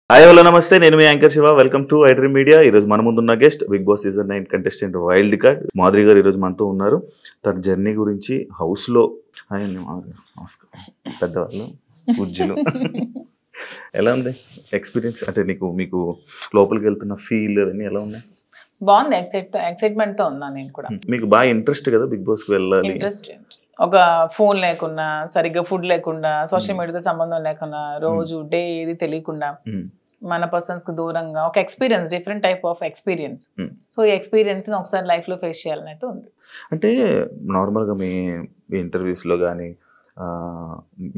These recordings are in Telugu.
హాయ్ హలో నమస్తే, నేను మీ anchor Shiva. Welcome to iDream media. ఈరోజు మన ముందున్న guest Big Boss season 9 contestant wild card Madhuri garu ఈరోజు మనతో ఉన్నారు. తన జర్నీ గురించి హౌస్లో నమస్కారం పెద్దవాళ్ళు పూజ్యులు ఎలా ఉంది ఎక్స్పీరియన్స్? అంటే మీకు లోపలికి వెళ్తున్న ఫీల్ అవన్నీ ఎలా ఉన్నాయి? బాగుంది, ఎక్సైట్మెంట్ తో ఉన్నా నేను కూడా. మీకు బాగా ఇంట్రెస్ట్ కదా బిగ్ బాస్ కి వెళ్ళాలి? ఇంట్రెస్ట్. ఒక ఫోన్ లేకుండా, సరిగ్గా ఫుడ్ లేకుండా, సోషల్ మీడియాతో సంబంధం లేకుండా, రోజు డే ఏది తెలియకుండా, మన పర్సన్స్ కి దూరంగా ఒక experience, different type of experience. So ఈ ఎక్స్పీరియన్స్ ని ఒకసారి లైఫ్ లో ఫేస్ చేయాలని అయితే ఉంది. అంటే నార్మల్గా మీ ఇంటర్వ్యూస్లో కానీ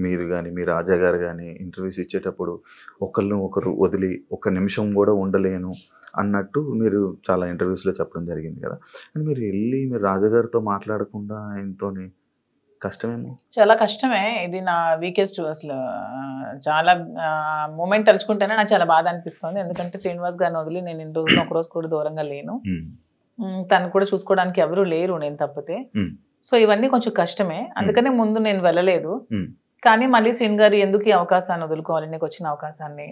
మీరు కానీ మీ రాజా గారు కానీ ఇంటర్వ్యూస్ ఇచ్చేటప్పుడు ఒకరు వదిలి ఒక్క నిమిషం కూడా ఉండలేను అన్నట్టు మీరు చాలా ఇంటర్వ్యూస్లో చెప్పడం జరిగింది కదా. అంటే మీరు వెళ్ళి మీరు రాజాగారితో మాట్లాడకుండా ఆయనతో కష్టమేమో? చాలా కష్టమే. ఇది నా వీకెస్ట్. అసలు చాలా మూమెంట్ తలుచుకుంటేనే నాకు చాలా బాధ అనిపిస్తుంది. ఎందుకంటే శ్రీనివాస్ గారిని వదిలి నేను ఇన్ని రోజులు ఒక రోజు కూడా దూరంగా లేను. తను కూడా చూసుకోవడానికి ఎవరు లేరు నేను తప్పితే. సో ఇవన్నీ కొంచెం కష్టమే. అందుకనే ముందు నేను వెళ్ళలేదు. కానీ మళ్ళీ శ్రీన్ గారు ఎందుకు ఈ అవకాశాన్ని వదులుకోవాలి, నీకు వచ్చిన అవకాశాన్ని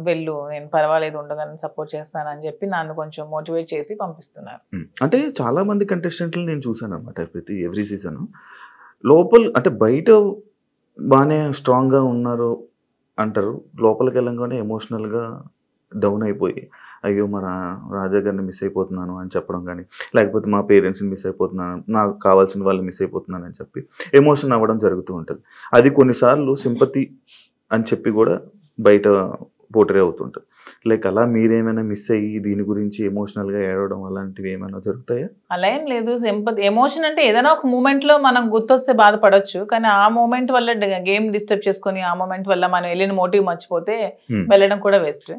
వెళ్ళు, నేను పర్వాలేదు ఉండగానే సపోర్ట్ చేస్తానని చెప్పి నన్ను కొంచెం మోటివేట్ చేసి పంపిస్తున్నారు. అంటే చాలా మంది కంటెస్టెంట్లు నేను చూసాను అనమాట. ఎవ్రీ సీజన్ లోపల అంటే బయట బాగానే స్ట్రాంగ్గా ఉన్నారు అంటారు, లోపలికి వెళ్ళంగానే ఎమోషనల్గా డౌన్ అయిపోయి అయ్యో మన రాజా గారిని మిస్ అయిపోతున్నాను అని చెప్పడం కానీ, లేకపోతే మా పేరెంట్స్ని మిస్ అయిపోతున్నాను, నాకు కావాల్సిన వాళ్ళు మిస్ అయిపోతున్నాను అని చెప్పి ఎమోషన్ అవ్వడం జరుగుతూ ఉంటుంది. అది కొన్నిసార్లు సింపతి అని చెప్పి కూడా బయట పోటరీ అవుతుంటుంది. లైక్ అలా మీరేమైనా మిస్ అయ్యి దీని గురించి ఎమోషనల్గా ఏడవడం అలాంటివి ఏమైనా జరుగుతాయా? అలా ఏం లేదు. సింపతి, ఎమోషన్ అంటే ఏదైనా ఒక మూమెంట్లో మనం గుర్తొస్తే బాధపడవచ్చు. కానీ ఆ మూమెంట్ వల్ల గేమ్ డిస్టర్బ్ చేసుకొని ఆ మూమెంట్ వల్ల మనం వెళ్ళిన మోటివ్ మర్చిపోతే వెళ్ళడం కూడా వేస్ట్.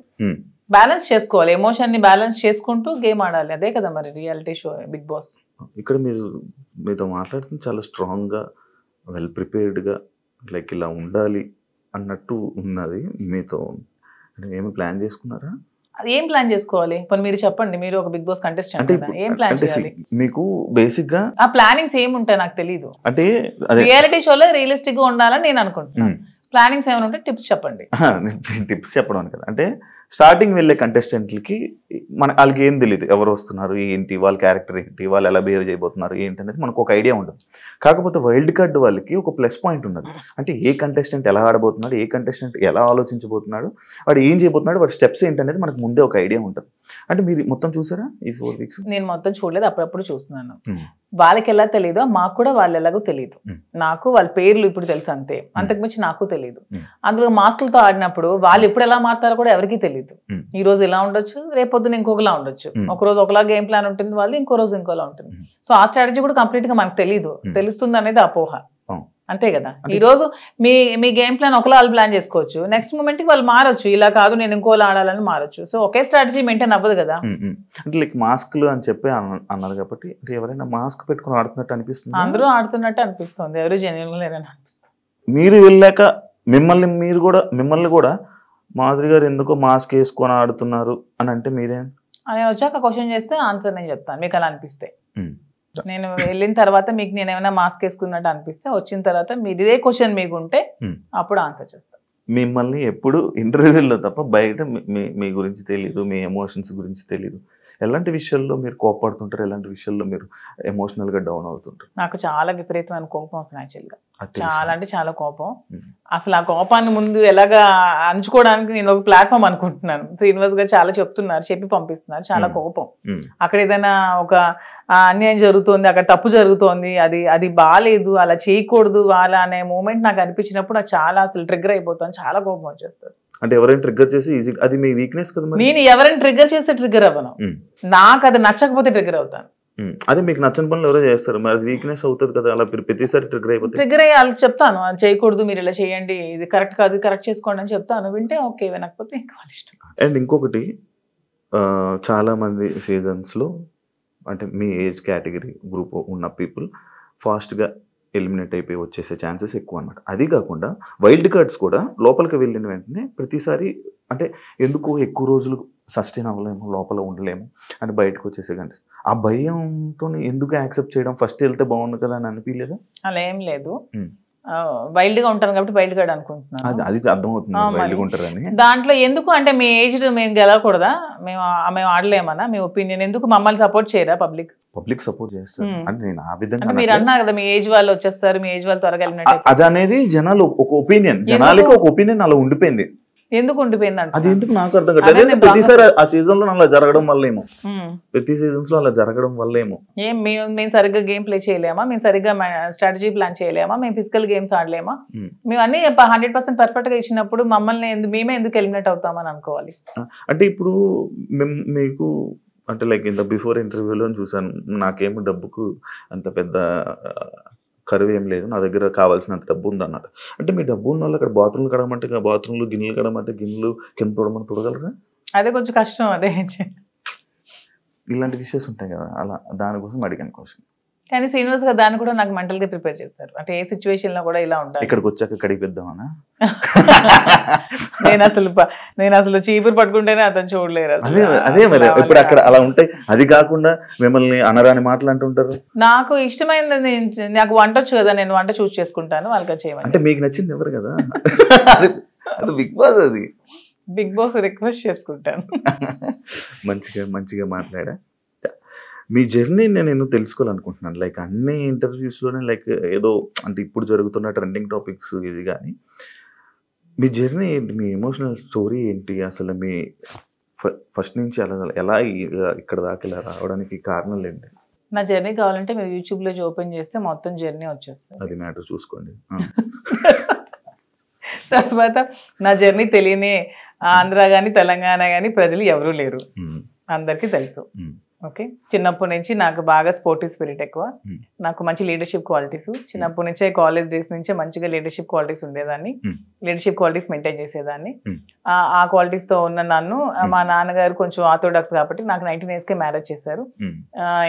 బ్యాలెన్స్ చేసుకోవాలి, ఎమోషన్ ని బ్యాలెన్స్ చేసుకుంటూ గేమ్ ఆడాలి. అదే కదా మరి రియాలిటీ షో బిగ్ బాస్. ఇక్కడ మీతో మాట్లాడుతుంది చాలా స్ట్రాంగ్గా, వెల్ ప్రిపేర్డ్గా, లైక్ ఇలా ఉండాలి అన్నట్టు ఉన్నది. మీతో ఏమి ప్లాన్ చేసుకున్నారా? అది ఏం ప్లాన్ చేసుకోవాలి? పోనీ మీరు చెప్పండి, మీరు ఒక బిగ్ బాస్ కంటెస్టెంట్ కదా, ఏం ప్లాన్ చేయాలి? మీకు బేసిక్ గా ఆ ప్లానింగ్స్ ఏమి ఉంటాయి నాకు తెలియదు. అంటే రియాలిటీ షోలో రియలిస్టిక్ గా ఉండాలని నేను అనుకుంటున్నాను. ప్లానింగ్స్ ఏమైనా ఉంటే టిప్స్ చెప్పండి. టిప్స్ చెప్పడం కదా, అంటే స్టార్టింగ్ వెళ్ళే కంటెస్టెంట్లకి వాళ్ళకి ఏం తెలియదు, ఎవరు వస్తున్నారు ఏంటి, వాళ్ళ క్యారెక్టర్ ఏంటి, వాళ్ళు ఎలా బిహేవ్ చేయబోతున్నారు ఏంటి అనేది మనకు ఒక ఐడియా ఉంటుంది. కాకపోతే వైల్డ్ కార్డ్ వాళ్ళకి ఒక ప్లస్ పాయింట్ ఉన్నది. అంటే ఏ కంటెస్టెంట్ ఎలా ఆడబోతున్నాడు, ఏ కంటెస్టెంట్ ఎలా ఆలోచించబోతున్నాడు, వాడు ఏం చేయబోతున్నాడు, వాడి స్టెప్స్ ఏంటి అనేది మనకు ముందే ఒక ఐడియా ఉంటుంది. అంటే మీరు మొత్తం చూసారా ఈ 4 weeks? నేను మొత్తం చూడలేదు, అప్పుడప్పుడు చూస్తున్నాను. వాళ్ళకి ఎలా తెలియదో మాకు కూడా వాళ్ళు ఎలాగో తెలియదు. నాకు వాళ్ళ పేర్లు ఇప్పుడు తెలుసు అంతే, అంతకుమించి నాకు తెలియదు. అందులో మాస్కులతో ఆడినప్పుడు వాళ్ళు ఎప్పుడు ఎలా మారుతారో కూడా ఎవరికీ తెలియదు. ఈ రోజు ఇలా ఉండొచ్చు, రేపొద్దున ఇంకొకలా ఉండొచ్చు. ఒక రోజు ఒకలా గేమ్ ప్లాన్ ఉంటుంది వాళ్ళు, ఇంకో రోజు ఇంకోలా ఉంటుంది. సో ఆ స్ట్రాటజీ కూడా కంప్లీట్ గా మనకు తెలియదు. తెలుస్తుంది అనేది అపోహ, అంతే కదా. ఈ రోజు మీ గేమ్ ప్లాన్ ఒకలా వాళ్ళు ప్లాన్ చేసుకోవచ్చు, నెక్స్ట్ మూమెంట్ కి వాళ్ళు మారొచ్చు, ఇలా కాదు నేను ఇంకోలా ఆడాలని మారొచ్చు. సో ఒకే స్ట్రాటజీ మెయింటైన్ అవ్వదు కదా. అంటే లైక్ మాస్క్లు అని చెప్పి అన్నారు కాబట్టి ఎవరైనా మాస్క్ పెట్టుకుని ఆడుతున్నట్టు అనిపిస్తుంది? అందరూ ఆడుతున్నట్టు అనిపిస్తుంది, ఎవరు జెన్యూన్ లేరని అనిపిస్తుంది. మీరు వెళ్ళాక మిమ్మల్ని కూడా మాధురి గారు ఎందుకో మాస్క్ వేసుకొని ఆడుతున్నారు అని అంటే మీరేం? నేను వచ్చాక క్వశ్చన్ చేస్తే ఆన్సర్ నేను చెప్తాను, మీకు అలా అనిపిస్తే. నేను వెళ్ళిన తర్వాత మీకు నేను ఏమైనా మాస్క్ వేసుకున్నట్టు అనిపిస్తే, వచ్చిన తర్వాత మీరు ఇదే క్వశ్చన్ మీకు ఉంటే అప్పుడు ఆన్సర్ చేస్తాను. మిమ్మల్ని ఎప్పుడు ఇంటర్వ్యూలో తప్ప బయట మీ గురించి తెలియదు, మీ ఎమోషన్స్ గురించి తెలియదు. ఎలాంటి విషయాల్లో మీరు కోపడుతుంటారు, ఎలాంటి విషయాల్లో మీరు ఎమోషనల్గా డౌన్ అవుతుంటారు? నాకు చాలా విపరీతమైన కోపం అసలు, యాక్చువల్గా చాలా అంటే చాలా కోపం. అసలు ఆ కోపాన్ని ముందు ఎలాగా అణుచుకోవడానికి నేను ఒక ప్లాట్ఫామ్ అనుకుంటున్నాను. శ్రీనివాస్ గారు చాలా చెప్తున్నారు, చెప్పి పంపిస్తున్నారు. చాలా కోపం. అక్కడ ఏదైనా ఒక అన్యాయం జరుగుతోంది, అక్కడ తప్పు జరుగుతోంది, అది బాగాలేదు, అలా చేయకూడదు వాళ్ళ అనే మూమెంట్ నాకు అనిపించినప్పుడు నాకు చాలా అసలు ట్రిగ్గర్ అయిపోతాను, చాలా కోపం వచ్చేస్తుంది. అంటే ఎవరైనా ట్రిగ్గర్ చేసి అది మీ వీక్నెస్ కదా. నేను ఎవరైనా ట్రిగ్గర్ చేస్తే ట్రిగ్గర్ అవ్వను, నాకు అది నచ్చకపోతే ట్రిగ్గర్ అవుతాను. అదే మీకు నచ్చని పనులు ఎవరో చేస్తారు, మరి అది వీక్నెస్ అవుతుంది కదా. అలా ప్రతిసారి ట్రిగ్గర్ అయిపోతుంది. ట్రిగ్గర్ అయ్యి వాళ్ళకి చెప్తాను, అది చేయకూడదు, మీరు ఇలా చేయండి, ఇది కరెక్ట్ కాదు, కరెక్ట్ చేసుకోండి అని చెప్తాను. వింటే ఓకే, వినకపోతే ఇంకా వాళ్ళ ఇష్టం. అండ్ ఇంకొకటి, చాలా మంది సీజన్స్లో అంటే మీ ఏజ్ కేటగిరీ గ్రూప్ ఉన్న పీపుల్ ఫాస్ట్గా ఎలిమినేట్ అయిపోయి వచ్చేసే ఛాన్సెస్ ఎక్కువ అనమాట. అది కాకుండా వైల్డ్ కార్డ్స్ కూడా లోపలికి వెళ్ళిన వెంటనే ప్రతిసారి అంటే ఎందుకు ఎక్కువ రోజులు సస్టైన్ అవ్వలేము, లోపల ఉండలేము అని బయటకు వచ్చేసే కంటే ఆ భయంతో ఎందుకు యాక్సెప్ట్ చేయడం, ఫస్ట్ వెళ్తే బాగుండు కదా అని అనిపించలేదా? అలా ఏం లేదు. వైల్డ్ గా ఉంటాను కాబట్టి వైల్డ్ గార్డ్ అనుకుంటున్నాను. అది అర్థమవుతుంది వైల్డ్ గా ఉంటారని. దాంట్లో ఎందుకు అంటే మీ ఏజ్ మేము గెలవకూడదా, మేము ఆడలేమన్నా మీ ఒపీనియన్, ఎందుకు మమ్మల్ని సపోర్ట్ చేయరా పబ్లిక్ సపోర్ట్ చేస్తారు అంటే నేను ఆ విధంగా అంటే మీరు అన్నారు కదా మీ ఏజ్ వాళ్ళు వచ్చేస్తారు, మీ ఏజ్ వాళ్ళు త్వరగా వెళ్ళినట్టు. అది అనేది జనాలు ఒక ఒపీనియన్, జనాలకి ఒక ఒపీనియన్ అలా ఉండిపోయింది. ఎందుకు ఉండిపోయింది అంటే అది ఎందుకు నాకు అర్థం కాదు. ప్రతిసారి ఆ సీజన్ లో అలా జరగడం వల్లేమో, ప్రతి సీజన్స్ లో అలా జరగడం వల్లేమో. మేము సరిగ్గా గేమ్ ప్లే చేయలేమా, మేము సరిగ్గా స్ట్రాటజీ ప్లాన్ చేయలేమా, మేము ఫిజికల్ గేమ్స్ ఆడలేమా, మేము అన్ని 100% పర్ఫెక్ట్ గా ఇచ్చినప్పుడు మమ్మల్ని మేమే ఎందుకు ఎలిమినేట్ అవుతామని అనుకోవాలి. అంటే ఇప్పుడు మీకు అంటే లైక్ ఇంత బిఫోర్ ఇంటర్వ్యూలో చూసాను, నాకేమో డబ్బుకు అంత పెద్ద కరువు ఏం లేదు, నా దగ్గర కావాల్సినంత డబ్బు ఉంది అన్నట్టు. అంటే మీ డబ్బు ఉన్న వాళ్ళు అక్కడ బాత్రూమ్లు కడమంటే బాత్రూమ్లు, గిన్నెలు కడమంటే గిన్నెలు, కింద తోడమని తోడగలరా? అదే కొంచెం కష్టం. అదే ఇలాంటి విషయాలు ఉంటాయి కదా, అలా దానికోసం అడిగాను క్వశ్చన్. కానీ శ్రీనివాస్ గారు దాన్ని కూడా నాకు మెంటల్ గా ప్రిపేర్ చేస్తారు. అంటే ఏ సిచ్యువేషన్ లో కూడా ఇలా ఉంటాయి. ఇక్కడికి వచ్చాక కడిగిద్దామనా? నేను అసలు చీపురు పట్టుకుంటేనే అతను చూడలేరు. అదే మరి ఇప్పుడు అక్కడ అలా ఉంటాయి. అది కాకుండా మిమ్మల్ని అనరాని మాటలు అంటుంటారు. నాకు ఇష్టమైనది, నాకు వంట వచ్చు కదా, నేను వంట చూస్ చేసుకుంటాను, వాళ్ళకి చేయమని. అంటే మీకు నచ్చింది ఎవరు కదా, అది బిగ్ బాస్, అది బిగ్ బాస్ రిక్వెస్ట్ చేసుకుంటాను. మంచిగా మాట్లాడా. మీ జర్నీ నేను తెలుసుకోవాలనుకుంటున్నాను. లైక్ అన్ని ఇంటర్వ్యూస్లోనే లైక్ ఏదో అంటే ఇప్పుడు జరుగుతున్న ట్రెండింగ్ టాపిక్స్ ఇది, కానీ మీ జర్నీ ఏంటి, మీ ఎమోషనల్ స్టోరీ ఏంటి, అసలు మీ ఫస్ట్ నుంచి ఎలా ఇక్కడ దాకా ఇలా రావడానికి కారణాలు ఏంటి? నా జర్నీ కావాలంటే మీరు యూట్యూబ్లో ఓపెన్ చేస్తే మొత్తం జర్నీ వచ్చేస్తుంది. అది మ్యాటర్ చూసుకోండి. తర్వాత నా జర్నీ తెలియని ఆంధ్ర కానీ తెలంగాణ కానీ ప్రజలు ఎవరూ లేరు, అందరికీ తెలుసు. ఓకే, చిన్నప్పటి నుంచి నాకు బాగా స్పోర్టివ్ స్పిరిట్ ఎక్కువ, నాకు మంచి లీడర్షిప్ క్వాలిటీస్ చిన్నప్పటి నుంచే, కాలేజ్ డేస్ నుంచే మంచిగా లీడర్షిప్ క్వాలిటీస్ ఉండేదాన్ని, లీడర్షిప్ క్వాలిటీస్ మెయింటైన్ చేసేదాన్ని. ఆ క్వాలిటీస్ తో ఉన్న నన్ను మా నాన్నగారు కొంచెం ఆర్థోడాక్స్ కాబట్టి నాకు 19 years కే మ్యారేజ్ చేశారు.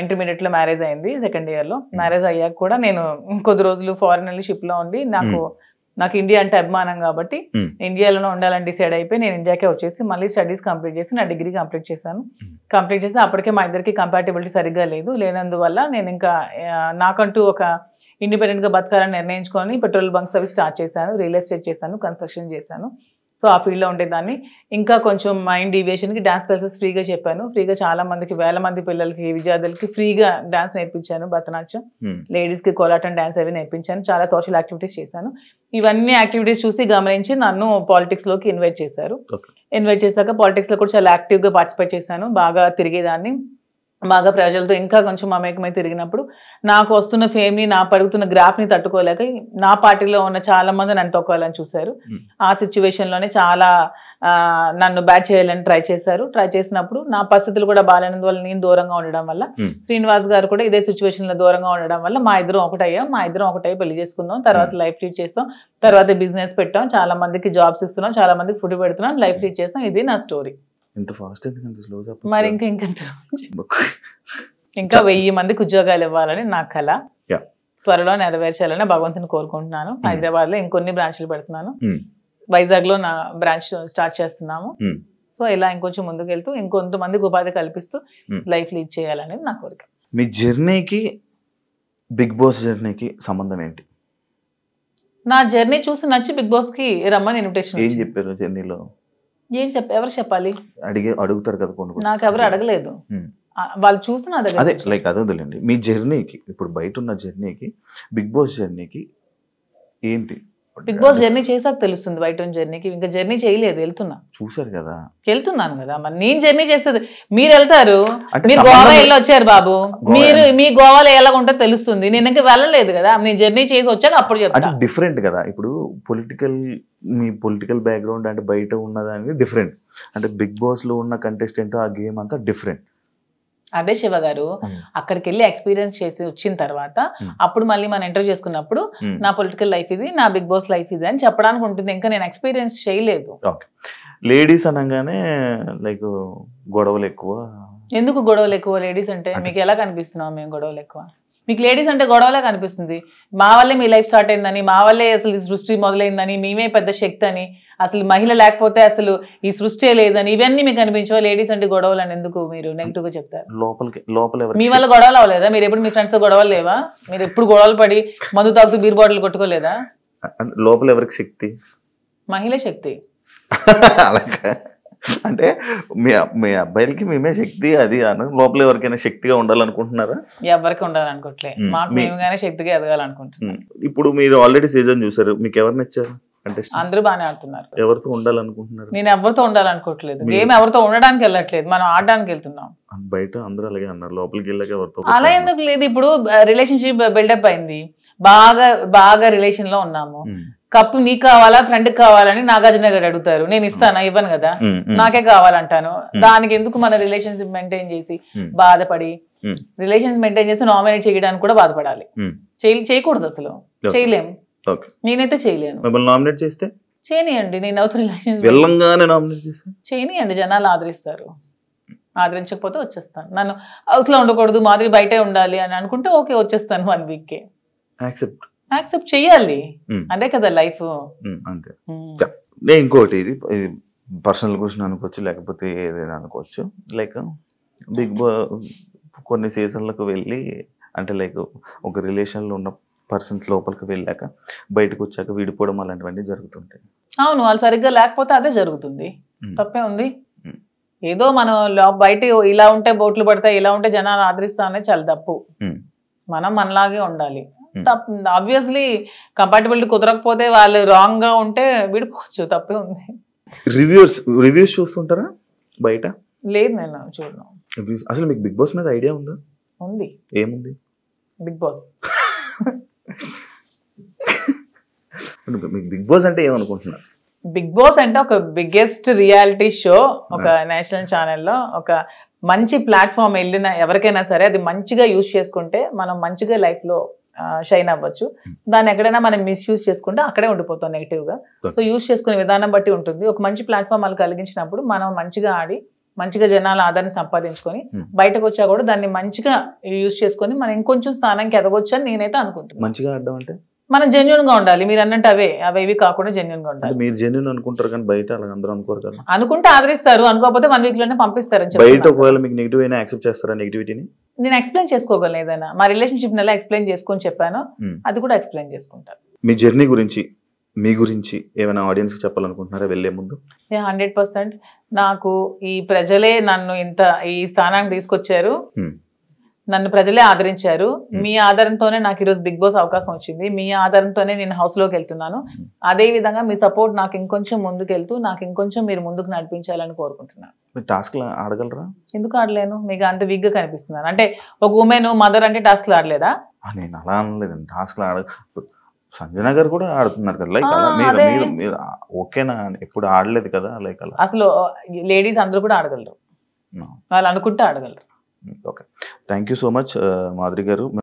ఇంటర్మీడియట్ లో మ్యారేజ్ అయింది, సెకండ్ ఇయర్ లో మ్యారేజ్ అయ్యాక కూడా నేను కొద్ది రోజులు ఫారెన్ వెళ్ళి షిప్ లో ఉండి, నాకు ఇండియా అంటే అభిమానం కాబట్టి ఇండియాలోనే ఉండాలని డిసైడ్ అయిపోయి నేను ఇండియాకే వచ్చేసి మళ్ళీ స్టడీస్ కంప్లీట్ చేసి నా డిగ్రీ కంప్లీట్ చేశాను. కంప్లీట్ చేసి అప్పటికే మా ఇద్దరికి కంపాటబిలిటీ సరిగ్గా లేనందువల్ల నేను ఇంకా నాకంటూ ఒక ఇండిపెండెంట్గా బతకాలని నిర్ణయించుకొని పెట్రోల్ బంక్స్ అవి స్టార్ట్ చేశాను, రియల్ ఎస్టేట్ చేశాను, కన్స్ట్రక్షన్ చేశాను. సో ఆ ఫీల్డ్లో ఉండేదాన్ని. ఇంకా కొంచెం మైండ్ డీవియేషన్కి డాన్స్ క్లాసెస్ ఫ్రీగా చెప్పాను. ఫ్రీగా చాలా మందికి, వేల మంది పిల్లలకి, విద్యార్థులకి ఫ్రీగా డాన్స్ నేర్పించాను, భరతనాట్యం, లేడీస్కి కోలాటం డాన్స్ అవి నేర్పించాను. చాలా సోషల్ యాక్టివిటీస్ చేశాను. ఇవన్నీ యాక్టివిటీస్ చూసి గమనించి నన్ను పాలిటిక్స్లోకి ఇన్వైట్ చేశారు. ఇన్వైట్ చేశాక పాలిటిక్స్లో కూడా చాలా యాక్టివ్గా పార్టిసిపేట్ చేశాను. బాగా తిరిగేదాన్ని, బాగా ప్రజలతో ఇంకా కొంచెం మమేకమై తిరిగినప్పుడు నాకు వస్తున్న ఫేమ్ని, నా పడుగుతున్న గ్రాఫ్ని తట్టుకోలేక నా పార్టీలో ఉన్న చాలా మంది నన్ను తొక్కాలని చూశారు. ఆ సిచ్యువేషన్లోనే చాలా నన్ను బ్యాట్ చేయాలని ట్రై చేశారు. ట్రై చేసినప్పుడు నా పరిస్థితులు కూడా బాగాలేనందువల్ల, నేను దూరంగా ఉండడం వల్ల, శ్రీనివాస్ గారు కూడా ఇదే సిచ్యువేషన్లో దూరంగా ఉండడం వల్ల మా ఇద్దరం ఒకటై పెళ్లి చేసుకుందాం, తర్వాత లైఫ్ లీడ్ చేస్తాం, తర్వాత బిజినెస్ పెట్టాం, చాలా మందికి జాబ్స్ ఇస్తున్నాం, చాలా మందికి ఫుడ్ పెడుతున్నాం, లైఫ్ లీడ్ చేస్తాం. ఇది నా స్టోరీ. ఇంత ఫాస్ట్ ఎందుకంటే స్లో చెప్పు. మరి ఇంకా 1000 మందికి ఉద్యోగాలు ఇవ్వాలని నా కళ, త్వరలో నెరవేర్చాలని భగవంతుని కోరుకుంటున్నాను. హైదరాబాద్ లో ఇంకొన్ని బ్రాంచ్లు పెడుతున్నాను, వైజాగ్ లో నా బ్రాంచ్ స్టార్ట్ చేస్తున్నాము. సో ఇలా ఇంకొంచెం ముందుకు వెళ్తూ ఇంకొంతమందికి ఉపాధి కల్పిస్తూ లైఫ్ లీడ్ చేయాలనేది నా కోరిక. మీ జర్నీకి బిగ్ బాస్ జర్నీకి సంబంధం ఏంటి? నా జర్నీ చూసి నచ్చి బిగ్ బాస్ కి రమ్మని ఇన్విటేషన్. ఏం చెప్పారు జర్నీలో? ఎవరు చెప్పాలి? అడుగుతారు కదా కొన్ని. నాకు ఎవరు అడగలేదు, వాళ్ళు చూసి నా దగ్గర. అదే లైక్ అదే వదిలేండి. మీ జర్నీకి, ఇప్పుడు బయట ఉన్న జర్నీకి బిగ్ బాస్ జర్నీకి ఏంటి? బిగ్ బాస్ జర్నీ చేసాక తెలుస్తుంది బయట ఉన్న జర్నీకి. ఇంకా జర్నీ చేయలేదు, చూసారు కదా, వెళ్తున్నాను కదా. మరి నేను జర్నీ చేస్తుంది, మీరు వెళ్తారు, మీరు గోవా వెళ్ళి వచ్చారు బాబు, మీ గోవాలో ఎలా ఉంటుందో తెలుస్తుంది. నేను ఇంకా వెళ్ళలేదు కదా, నేను జర్నీ చేసి వచ్చాక అప్పుడు చెప్తాను. డిఫరెంట్ కదా. ఇప్పుడు మీ పొలిటికల్ బ్యాక్గ్రౌండ్ అంటే బయట ఉన్నదానికి డిఫరెంట్, అంటే బిగ్ బాస్ లో ఉన్న కంటెస్టెంట్ ఆ గేమ్ అంతా డిఫరెంట్. అదే శివ గారు, అక్కడికి వెళ్ళి ఎక్స్పీరియన్స్ చేసి వచ్చిన తర్వాత అప్పుడు మళ్ళీ మనం ఇంటర్వ్యూ చేసుకున్నప్పుడు నా పొలిటికల్ లైఫ్ ఇది, నా బిగ్ బాస్ లైఫ్ ఇది అని చెప్పడానికి ఉంటుంది. ఇంకా నేను ఎక్స్పీరియన్స్ చేయలేదు. లేడీస్ అనగానే లైక్ గొడవలు ఎక్కువ. ఎందుకు గొడవలు ఎక్కువ? లేడీస్ అంటే మీకు ఎలా కనిపిస్తున్నాం మేము గొడవలు ఎక్కువ? మీకు లేడీస్ అంటే గొడవలే కనిపిస్తుంది. మా వల్లే మీ లైఫ్ స్టార్ట్ అయిందని, మా వల్లే అసలు ఈ సృష్టి మొదలైందని, మేమే పెద్ద శక్తి అని, అసలు మహిళ లేకపోతే అసలు ఈ సృష్టి లేదని, ఇవన్నీ మీకు అనిపించవా? లేడీస్ అంటే గొడవలు అని ఎందుకు మీరు నెగిటివ్ గా చెప్తారు? మీ వల్ల గొడవలు అవ్వలేదా? మీరు ఎప్పుడు మీ ఫ్రెండ్స్ తో గొడవలు లేవా? మీరు ఎప్పుడు గొడవలు పడి మందు తాగుతూ బీర్ బాటిల్ కొట్టుకోలేదా? లోపల ఎవరికి శక్తి? మహిళ శక్తి. అలాగా అంటే మీ అబ్బాయిలకి మేమే శక్తి అది అని లోపల ఎవరికైనా శక్తిగా ఉండాలనుకుంటున్నారా? ఎవరికి ఉండాలనుకోవట్లే, మాకు మేముగానే శక్తిగా ఎదగాలనుకుంటున్నాం. ఇప్పుడు మీరు ఆల్రెడీ సీజన్ చూసారు, మీకు ఎవరు నచ్చారు? అంటే అందరూ బాగానే ఆడుతున్నారు. ఎవరితో ఉండాలనుకుంటున్నారు? నేను ఎవరితో ఉండాలనుకోవట్లేదు, గేమ్ ఎవరితో ఉండడానికి వెళ్ళట్లేదు, మనం ఆడడానికి వెళ్తున్నాం. బయట అందరూ అలాగే అన్నారు, లోపలికి వెళ్ళాక ఎవరితో అలా ఎందుకు లేదు? ఇప్పుడు రిలేషన్షిప్ బిల్డప్ అయింది, బాగా బాగా రిలేషన్ లో ఉన్నాము, కప్పు నీకు కావాలా ఫ్రెండ్ కావాలని నాగార్జున గారు అడుగుతారు, నేను ఇస్తానా? ఇవ్వను కదా, నాకే కావాలంటాను. దానికి ఎందుకు మన రిలేషన్షిప్ మెయింటైన్ చేసి బాధపడి, రిలేషన్స్ మెయింటైన్ చేసి నామినేట్ చేయడానికి కూడా బాధపడాలి? చేయకూడదు, అసలు చేయలేము. నేనైతే చేయలేను. మిమ్మల్ని నామినేట్ చేస్తే చేయనియండి, నేను అవుతా రిలేషన్స్ చేయనియండి, జనాలు ఆదరిస్తారు. ఆదరించకపోతే వచ్చేస్తాను. నన్ను హౌస్ లో ఉండకూడదు, మాదిరి బయటే ఉండాలి అని అనుకుంటే ఓకే, వచ్చేస్తాను 1 week కే. యాక్సెప్ట్ చెయ్యాలి, అదే కదా లైఫ్. అంతే. నేను ఇంకోటి, ఇది పర్సనల్ క్వశ్చన్ అనుకోవచ్చు, లేకపోతే ఏదైనా అనుకోవచ్చు. లైక్ బిగ్ బాస్ కొన్ని సీజన్లకు వెళ్ళి, అంటే లైక్ ఒక రిలేషన్లో ఉన్న పర్సన్స్ లోపలికి వెళ్ళాక బయటకు వచ్చాక విడిపోవడం అలాంటివన్నీ జరుగుతుంటాయి. అవును, వాళ్ళు సరిగ్గా లేకపోతే అదే జరుగుతుంది, తప్పే ఉంది. ఏదో మనం బయట ఇలా ఉంటే బోట్లు పడతాయి, ఇలా ఉంటే జనాలు ఆదరిస్తా అనేది చాలా తప్పు. మనం మనలాగే ఉండాలి. ఆబ్వియస్లీ కంపాటబిలిటీ కుదరకపోతే వాళ్ళు రాంగ్ గా ఉంటే విడిపోవచ్చు, తప్పే ఉంది. రివ్యూస్ చూస్తుంటారా బయట? లేదు, నేను చూడను. అసలు మీకు బిగ్ బాస్ మీద ఐడియా ఉందా? ఉంది. ఏముంది? Big boss. మీకు బిగ్ బాస్ అంటే ఏమనుకుంటున్నారు? బిగ్ బాస్ అంటే ఒక బిగ్గెస్ట్ రియాలిటీ షో, ఒక నేషనల్ ఛానల్లో ఒక మంచి ప్లాట్ఫామ్. వెళ్ళిన ఎవరికైనా సరే అది మంచిగా యూజ్ చేసుకుంటే మనం మంచిగా లైఫ్లో షైన్ అవ్వచ్చు. దాన్ని ఎక్కడైనా మనం మిస్యూజ్ చేసుకుంటే అక్కడే ఉండిపోతాం నెగిటివ్గా. సో యూజ్ చేసుకునే విధానం బట్టి ఉంటుంది. ఒక మంచి ప్లాట్ఫామ్ వాళ్ళు కలిగించినప్పుడు మనం మంచిగా ఆడి మంచిగా జనాల ఆదరణ సంపాదించుకొని బయటకు వచ్చా కూడా దాన్ని మంచిగా యూజ్ చేసుకొని మనం ఇంకొంచెం స్థానానికి ఎదగొచ్చు అని నేనైతే అనుకుంటున్నాను. మంచిగా ఆడడం అంటే మనం జెన్యున్ గా ఉండాలి. మీరు అన్నట్టు అవేవి కాకుండా జెన్యున్ గా ఉండాలి. మీరు జెన్యున్ అనుకుంటారు కానీ బయట అలా అందరూ అనుకోరు కదా. అనుకుంటే ఆదరిస్తారు, అనుకోకపోతే 1 week లోనే పంపిస్తారు. బయట ఒకవేళ మీకు నెగిటివ్ అయినా యాక్సెప్ట్ చేస్తారా? నెగిటివిటీని నేను ఎక్స్ప్లెయిన్ చేసుకోగలను, ఏదైనా మా రిలేషన్షిప్ నెల ఎక్స్ప్లెయిన్ చేసుకొని చెప్పాను, అది కూడా ఎక్స్ప్లెయిన్ చేసుకుంటాను. మీ జర్నీ గురించి, మీ గురించి ఏమైనా ఆడియన్స్ చెప్పాలనుకుంటున్నారా వెళ్లే ముందు? 100% నాకు ఈ ప్రజలే నన్ను ఇంత ఈ స్థానానికి తీసుకొచ్చారు, నన్ను ప్రజలే ఆదరించారు. మీ ఆధారంతోనే నాకు ఈరోజు బిగ్ బాస్ అవకాశం వచ్చింది, మీ ఆధారంతోనే నేను హౌస్ లోకి వెళ్తున్నాను. అదే విధంగా మీ సపోర్ట్ నాకు ఇంకొంచెం ముందుకెళ్తూ నాకు ఇంకొంచెం మీరు ముందుకు నడిపించాలని కోరుకుంటున్నాను. టాస్క్ ఆడగలరా? ఎందుకు ఆడలేను? మీకు అంత వీక్ గా కనిపిస్తున్నాను అంటే ఒక ఉమెన్ మదర్ అంటే టాస్క్ ఆడలేదా? నేను అలా అనలేదండి, టాస్క్ సంజన గారు కూడా ఆడుతున్నారు కదా, లైక్ మీరు ఓకేనా? ఎప్పుడు ఆడలేదు కదా లైక్ అలా. అసలు లేడీస్ అందరూ కూడా ఆడగలరు, వాళ్ళు అనుకుంటే ఆడగలరు. Okay, thank you so much Madhuri గారు.